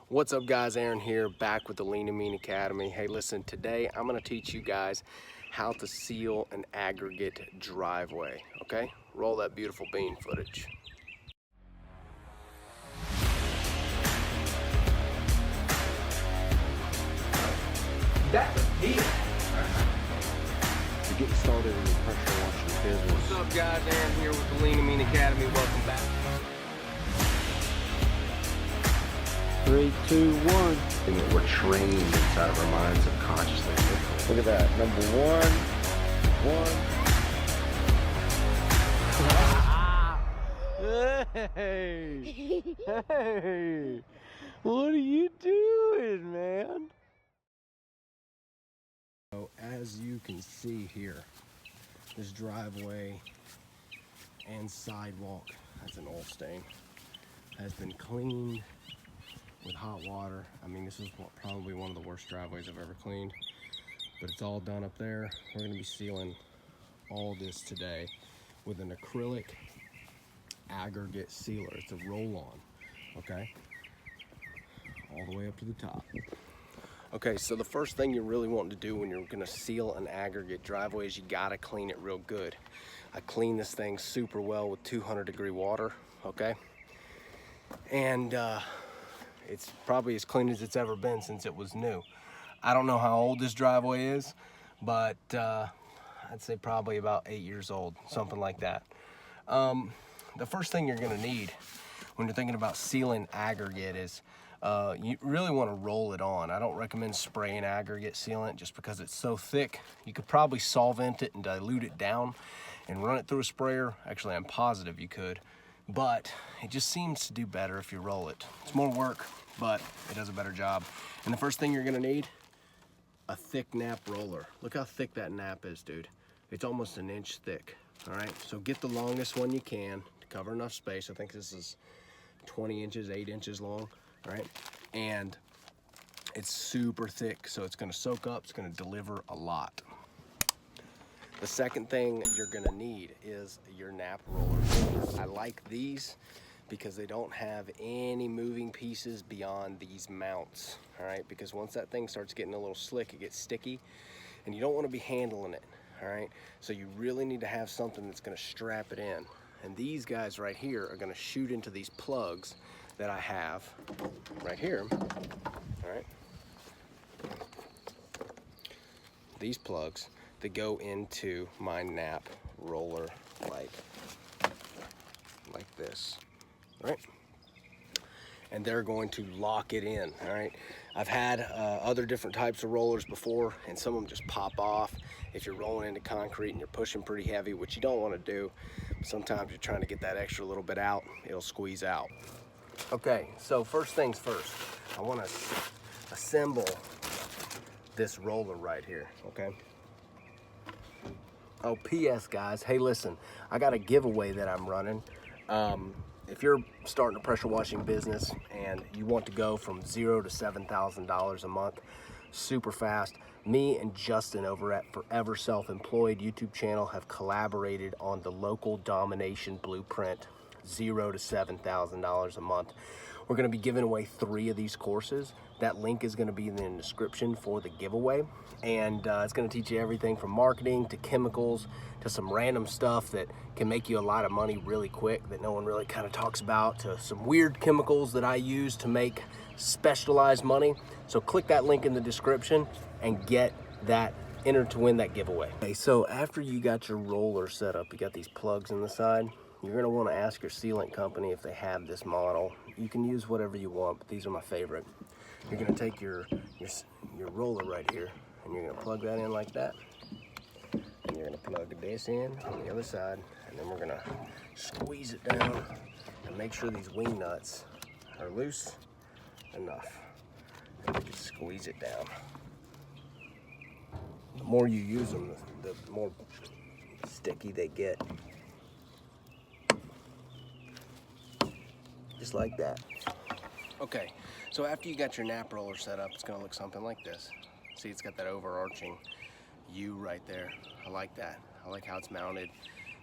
What's up guys, Aaron here, back with the Lean and Mean Academy. Hey listen, today I'm gonna teach you guys how to seal an aggregate driveway, okay? Roll that beautiful bean footage. That's a deal. To get started in the pressure washing business. What's up guys, Aaron here with the Lean and Mean Academy. Welcome back. 3, 2, 1. And we're trained inside of our minds subconsciously. Look at that. Number 1. Hey! Hey! What are you doing, man? So as you can see here, this driveway and sidewalk, that's an oil stain, has been cleaned with hot water. I mean, this is probably one of the worst driveways I've ever cleaned, but it's all done up there. We're gonna be sealing all this today with an acrylic aggregate sealer. It's a roll-on, okay? All the way up to the top. Okay, so the first thing you really want to do when you're gonna seal an aggregate driveway is you gotta clean it real good. I clean this thing super well with 200-degree water, okay? And it's probably as clean as it's ever been since it was new. I don't know how old this driveway is, but I'd say probably about 8 years old, something like that. The first thing you're gonna need when you're thinking about sealing aggregate is you really want to roll it on. I don't recommend spraying aggregate sealant just because it's so thick. You could probably solvent it and dilute it down and run it through a sprayer. Actually, I'm positive you could, but it just seems to do better if you roll it. It's more work, but it does a better job. And the first thing you're gonna need, a thick nap roller. Look how thick that nap is, dude. It's almost an inch thick, all right? So get the longest one you can to cover enough space. I think this is 20 inches, 8 inches long, right? And it's super thick, so it's gonna soak up, it's gonna deliver a lot. The second thing you're gonna need is your nap roller. I like these because they don't have any moving pieces beyond these mounts, all right? Because once that thing starts getting a little slick, it gets sticky, and you don't wanna be handling it, all right? So you really need to have something that's gonna strap it in. And these guys right here are gonna shoot into these plugs that I have right here, all right? These plugs that go into my nap roller like this, right? And they're going to lock it in, all right? I've had other different types of rollers before, and some of them just pop off if you're rolling into concrete and you're pushing pretty heavy, which you don't want to do. Sometimes you're trying to get that extra little bit out, it'll squeeze out. Okay, so first things first, I want to assemble this roller right here, okay? Oh, P.S. guys, hey listen, I got a giveaway that I'm running. If you're starting a pressure washing business and you want to go from $0 to $7,000 a month super fast, me and Justin over at Forever Self-Employed YouTube channel have collaborated on the local domination blueprint, $0 to $7,000 a month. We're going to be giving away 3 of these courses. That link is going to be in the description for the giveaway, and it's going to teach you everything from marketing to chemicals to some random stuff that can make you a lot of money really quick that no one really kind of talks about, to some weird chemicals that I use to make specialized money. So click that link in the description and get that, enter to win that giveaway. Okay, so after you got your roller set up, you got these plugs in the side, you're going to want to ask your sealant company if they have this model. You can use whatever you want, but these are my favorite. You're going to take your roller right here, and you're going to plug that in like that. And you're going to plug this in on the other side, and then we're going to squeeze it down and make sure these wing nuts are loose enough. And we can squeeze it down. The more you use them, the more sticky they get. Just like that. Okay, so after you got your nap roller set up, it's gonna look something like this. See, it's got that overarching U right there. I like that. I like how it's mounted.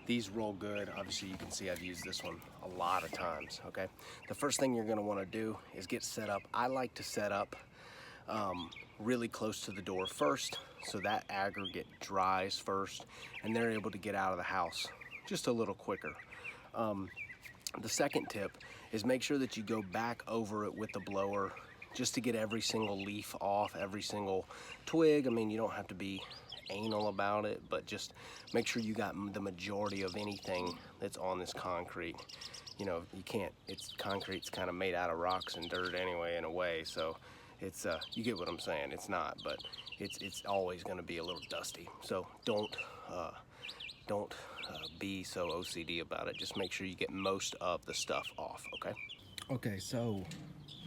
These roll good. Obviously you can see I've used this one a lot of times, okay? The first thing you're gonna wanna do is get set up. I like to set up really close to the door first, so that aggregate dries first and they're able to get out of the house just a little quicker. The second tip is make sure that you go back over it with the blower just to get every single leaf off, every single twig. I mean, you don't have to be anal about it, but just make sure you got the majority of anything that's on this concrete. You know, you can't, concrete's kind of made out of rocks and dirt anyway, in a way, so it's, you get what I'm saying. It's not, but it's always gonna be a little dusty. So don't be so OCD about it. Just make sure you get most of the stuff off, okay? Okay, so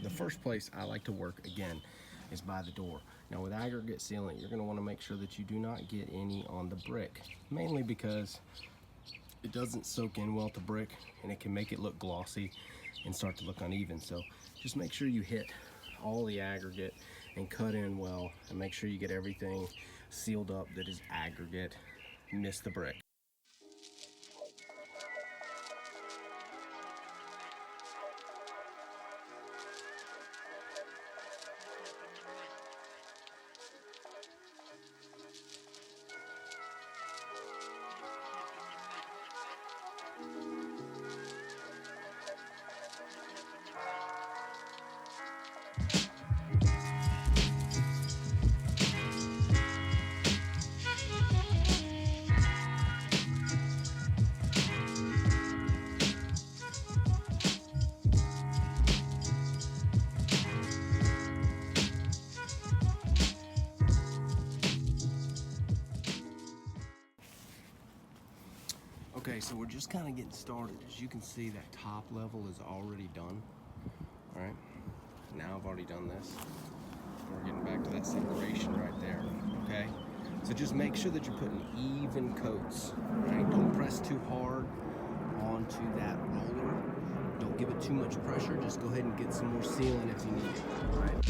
the first place I like to work, again, is by the door. Now with aggregate sealant, you're gonna wanna make sure that you do not get any on the brick, mainly because it doesn't soak in well to brick and it can make it look glossy and start to look uneven. So just make sure you hit all the aggregate and cut in well, and make sure you get everything sealed up that is aggregate. Miss the brick. Okay, so we're just kind of getting started. As you can see, that top level is already done. All right, now I've already done this. We're getting back to that separation right there, okay? So just make sure that you're putting even coats, right? Don't press too hard onto that roller. Don't give it too much pressure. Just go ahead and get some more sealant if you need it, all right?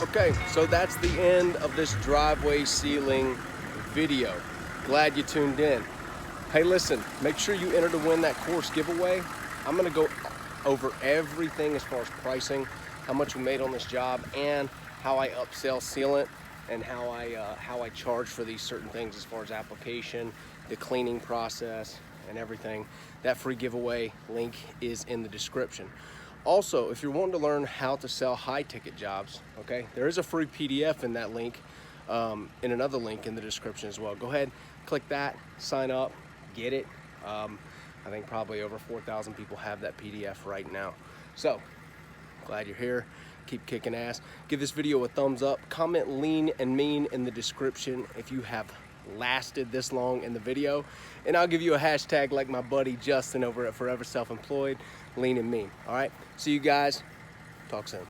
Okay, so that's the end of this driveway sealing video. Glad you tuned in. Hey, listen, make sure you enter to win that course giveaway. I'm gonna go over everything as far as pricing, how much we made on this job, and how I upsell sealant, and how I charge for these certain things as far as application, the cleaning process, and everything. That free giveaway link is in the description. Also, if you're wanting to learn how to sell high-ticket jobs, okay, there is a free PDF in that link, in another link in the description as well. Go ahead, click that, sign up, get it. I think probably over 4,000 people have that PDF right now. So, glad you're here. Keep kicking ass. Give this video a thumbs up. Comment lean and mean in the description if you have lasted this long in the video, and I'll give you a hashtag like my buddy Justin over at Forever Self-Employed, lean and mean. All right, see you guys, talk soon.